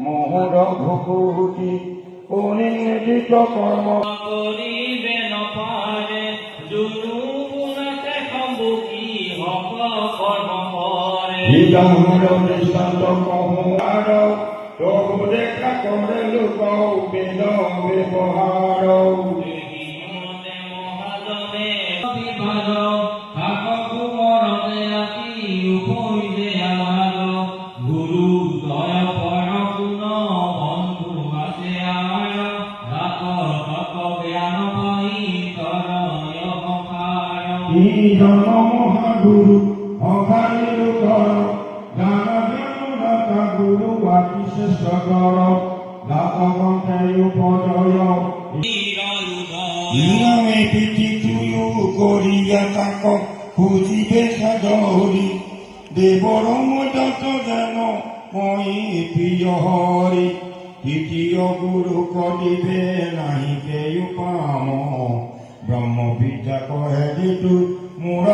মোহর ভুকুটি অনিন্দিত কর্ম করিবে নপারে জুনুপুনাতে সম্বুকি হক কর্ম করে হৃদয় দৃষ্টান্ত কহুয়ার তবু দেখা করে লোক বেদ ব্যবহার মহাজনে বিভাগ থাকু মরতে আকি উপইলে আমার গুরু দয় পর গুণ বন্ধু আছে আমার রাত তক জ্ঞান পাই তরয় পখার মহাগুরু অঘারে কর জ্ঞান দাতা গুরু বাকি শ্রেষ্ঠ কর দাতা কণ্ঠায় উপজয় নিয়মে পিঠি তুয়ু করিয়া তাক খুঁজিবে সাজরি দেবর মদত যেন মই প্রিয় হরি তৃতীয় গুরু করিবে নাহি কেউ পাম ব্রহ্মবিদ্যা কহে দিতু মোর